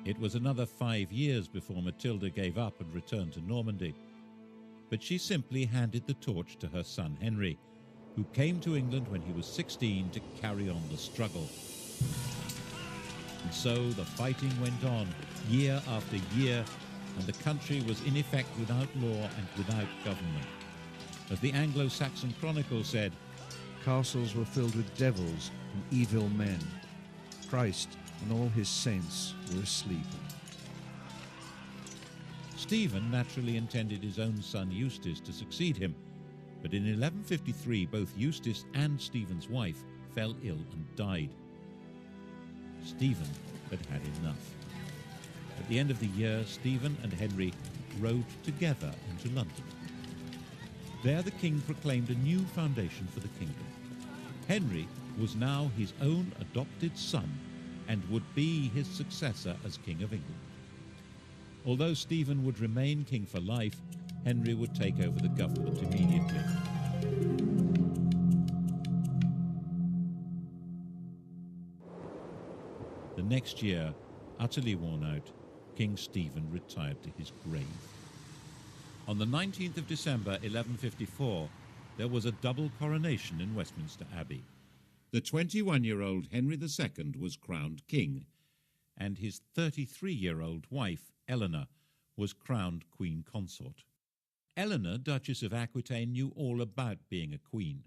It was another 5 years before Matilda gave up and returned to Normandy. But she simply handed the torch to her son Henry, who came to England when he was 16 to carry on the struggle. And so the fighting went on, year after year, and the country was in effect without law and without government. As the Anglo-Saxon Chronicle said, "Castles were filled with devils and evil men. Christ and all his saints were asleep." Stephen naturally intended his own son Eustace to succeed him, but in 1153 both Eustace and Stephen's wife fell ill and died. Stephen had had enough. At the end of the year, Stephen and Henry rode together into London. There the king proclaimed a new foundation for the kingdom. Henry was now his own adopted son and would be his successor as King of England. Although Stephen would remain king for life, Henry would take over the government immediately. The next year, utterly worn out, King Stephen retired to his grave. On the 19th of December 1154, there was a double coronation in Westminster Abbey. The 21-year-old Henry II was crowned king, and his 33-year-old wife, Eleanor, was crowned queen consort. Eleanor, Duchess of Aquitaine, knew all about being a queen.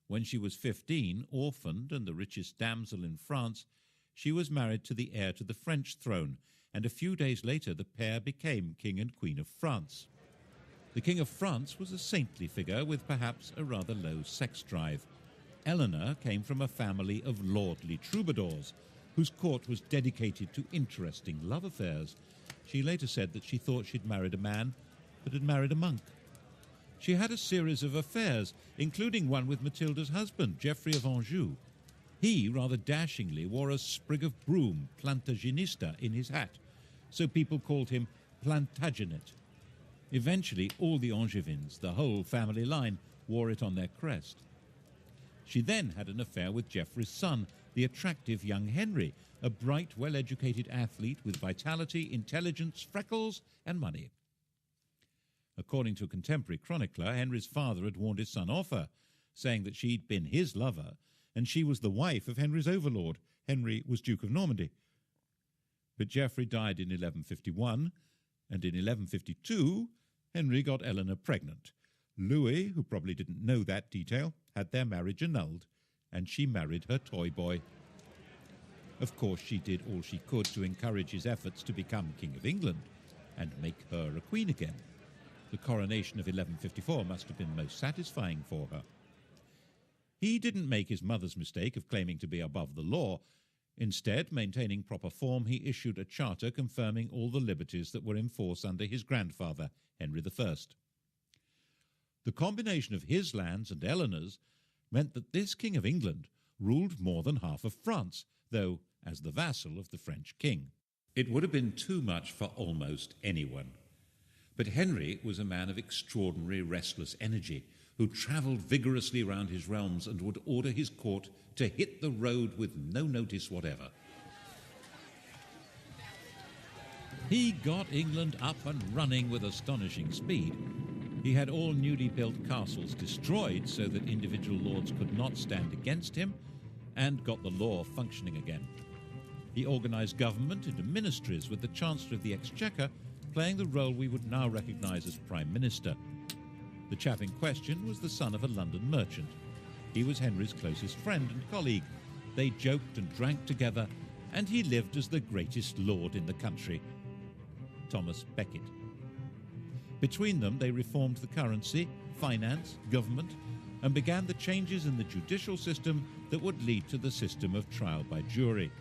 When she was 15, orphaned and the richest damsel in France, she was married to the heir to the French throne, and a few days later the pair became King and Queen of France. The King of France was a saintly figure with perhaps a rather low sex drive. Eleanor came from a family of lordly troubadours, whose court was dedicated to interesting love affairs. She later said that she thought she'd married a man, but had married a monk. She had a series of affairs, including one with Matilda's husband, Geoffrey of Anjou. He, rather dashingly, wore a sprig of broom, Plantagenista, in his hat, so people called him Plantagenet. Eventually, all the Angevins, the whole family line, wore it on their crest. She then had an affair with Geoffrey's son, the attractive young Henry, a bright, well-educated athlete with vitality, intelligence, freckles, and money. According to a contemporary chronicler, Henry's father had warned his son off her, saying that she'd been his lover, and she was the wife of Henry's overlord. Henry was Duke of Normandy. But Geoffrey died in 1151, and in 1152, Henry got Eleanor pregnant. Louis, who probably didn't know that detail, had their marriage annulled, and she married her toy boy. Of course, she did all she could to encourage his efforts to become King of England and make her a queen again. The coronation of 1154 must have been most satisfying for her. He didn't make his mother's mistake of claiming to be above the law. Instead, maintaining proper form, he issued a charter confirming all the liberties that were in force under his grandfather, Henry I. The combination of his lands and Eleanor's meant that this King of England ruled more than half of France, though as the vassal of the French king. It would have been too much for almost anyone. But Henry was a man of extraordinary restless energy, who travelled vigorously round his realms and would order his court to hit the road with no notice whatever. He got England up and running with astonishing speed. He had all newly built castles destroyed so that individual lords could not stand against him, and got the law functioning again. He organised government into ministries, with the Chancellor of the Exchequer playing the role we would now recognise as Prime Minister. The chap in question was the son of a London merchant. He was Henry's closest friend and colleague. They joked and drank together, and he lived as the greatest lord in the country, Thomas Becket. Between them, they reformed the currency, finance, government, and began the changes in the judicial system that would lead to the system of trial by jury.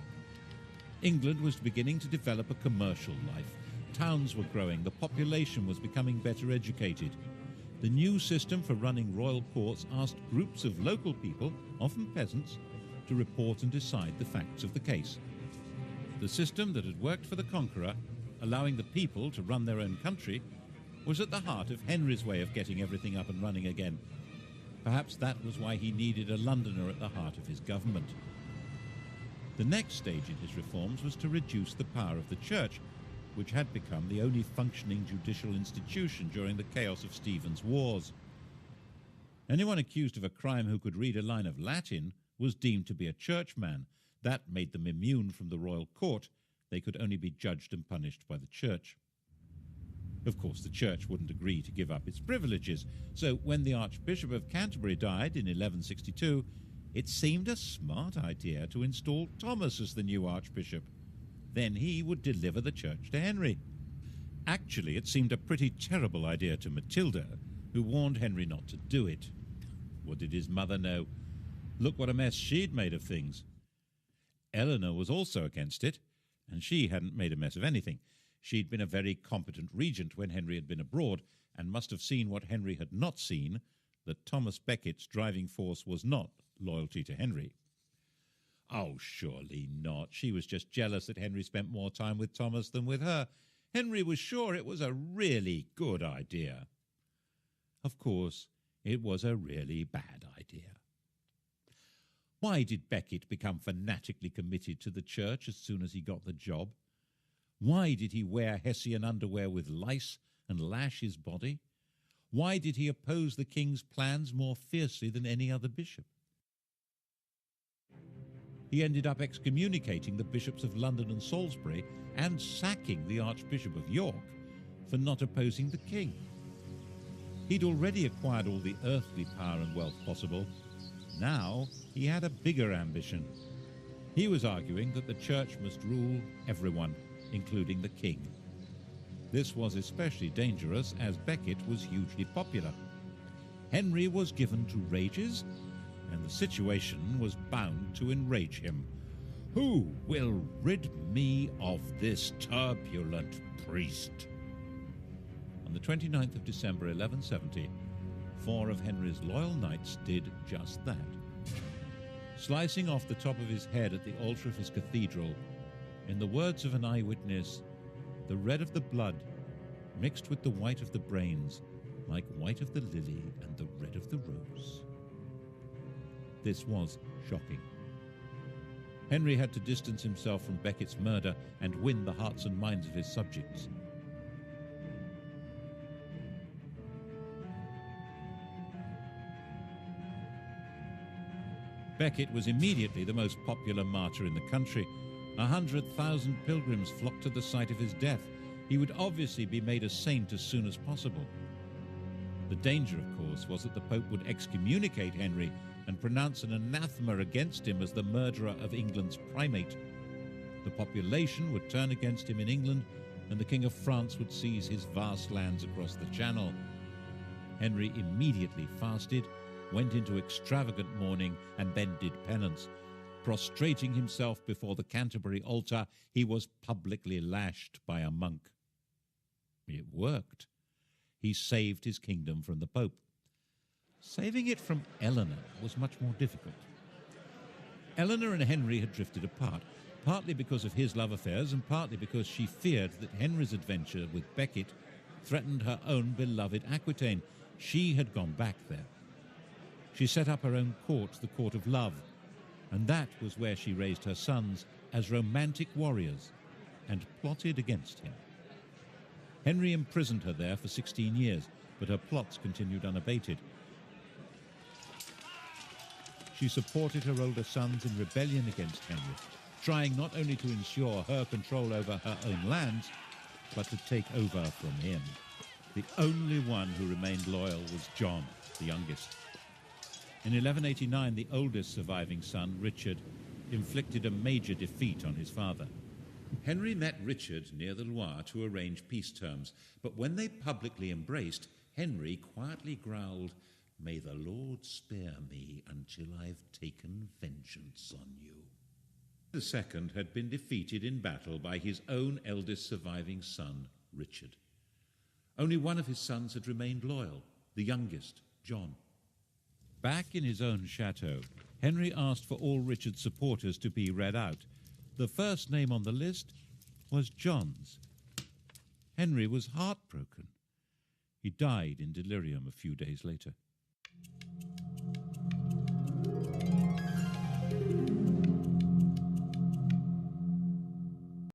England was beginning to develop a commercial life. Towns were growing, the population was becoming better educated. The new system for running royal courts asked groups of local people, often peasants, to report and decide the facts of the case. The system that had worked for the conqueror, allowing the people to run their own country, was at the heart of Henry's way of getting everything up and running again. Perhaps that was why he needed a Londoner at the heart of his government. The next stage in his reforms was to reduce the power of the church, which had become the only functioning judicial institution during the chaos of Stephen's wars. Anyone accused of a crime who could read a line of Latin was deemed to be a churchman. That made them immune from the royal court. They could only be judged and punished by the church. Of course, the church wouldn't agree to give up its privileges, so when the Archbishop of Canterbury died in 1162, it seemed a smart idea to install Thomas as the new archbishop. Then he would deliver the church to Henry. Actually, it seemed a pretty terrible idea to Matilda, who warned Henry not to do it. What did his mother know? Look what a mess she'd made of things. Eleanor was also against it, and she hadn't made a mess of anything. She'd been a very competent regent when Henry had been abroad, and must have seen what Henry had not seen, that Thomas Becket's driving force was not loyalty to Henry. Oh, surely not. She was just jealous that Henry spent more time with Thomas than with her. Henry was sure it was a really good idea. Of course, it was a really bad idea. Why did Becket become fanatically committed to the church as soon as he got the job? Why did he wear Hessian underwear with lice and lash his body? Why did he oppose the king's plans more fiercely than any other bishop? He ended up excommunicating the bishops of London and Salisbury and sacking the Archbishop of York for not opposing the king. He'd already acquired all the earthly power and wealth possible. Now he had a bigger ambition. He was arguing that the church must rule everyone, including the king. This was especially dangerous as Becket was hugely popular. Henry was given to rages, and the situation was bound to enrage him. Who will rid me of this turbulent priest? On the 29th of December 1170, 4 of Henry's loyal knights did just that. Slicing off the top of his head at the altar of his cathedral, in the words of an eyewitness, the red of the blood mixed with the white of the brains, like white of the lily and the red of the rose. This was shocking. Henry had to distance himself from Becket's murder and win the hearts and minds of his subjects. Becket was immediately the most popular martyr in the country. 100,000 pilgrims flocked to the site of his death. He would obviously be made a saint as soon as possible. The danger, of course, was that the Pope would excommunicate Henry and pronounce an anathema against him as the murderer of England's primate. The population would turn against him in England, and the King of France would seize his vast lands across the Channel. Henry immediately fasted, went into extravagant mourning, and then did penance. Prostrating himself before the Canterbury altar, he was publicly lashed by a monk. It worked. He saved his kingdom from the Pope. Saving it from Eleanor was much more difficult. Eleanor and Henry had drifted apart, partly because of his love affairs and partly because she feared that Henry's adventure with Becket threatened her own beloved Aquitaine. She had gone back there. She set up her own court, the Court of Love, and that was where she raised her sons as romantic warriors and plotted against him. Henry imprisoned her there for 16 years, but her plots continued unabated. She supported her older sons in rebellion against Henry, trying not only to ensure her control over her own lands, but to take over from him. The only one who remained loyal was John, the youngest. In 1189, the oldest surviving son, Richard, inflicted a major defeat on his father. Henry met Richard near the Loire to arrange peace terms, but when they publicly embraced, Henry quietly growled, "May the Lord spare me until I've taken vengeance on you." The second had been defeated in battle by his own eldest surviving son, Richard. Only one of his sons had remained loyal, the youngest, John. Back in his own chateau, Henry asked for all Richard's supporters to be read out. The first name on the list was John's. Henry was heartbroken. He died in delirium a few days later.